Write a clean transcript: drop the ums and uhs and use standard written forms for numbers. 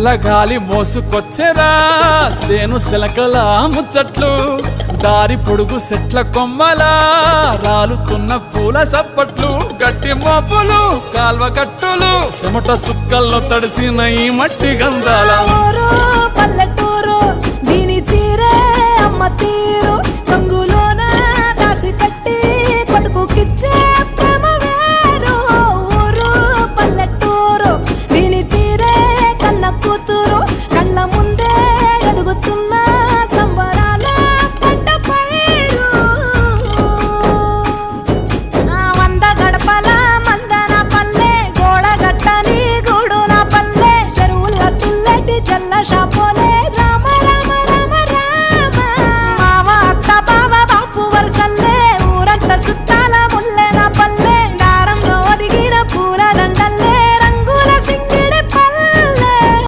చల్లగాలి మోసుకొచ్చెరా సేను శిలకల ముచ్చట్లు దారి పొడుగు సెట్ల కొమ్మలా రాలుతున్న పూల సప్పట్లు గట్టి మోపులు కాల్వ గట్టులు చెమట సుక్కల్లో తడిసిన ఈ మట్టి గంధాల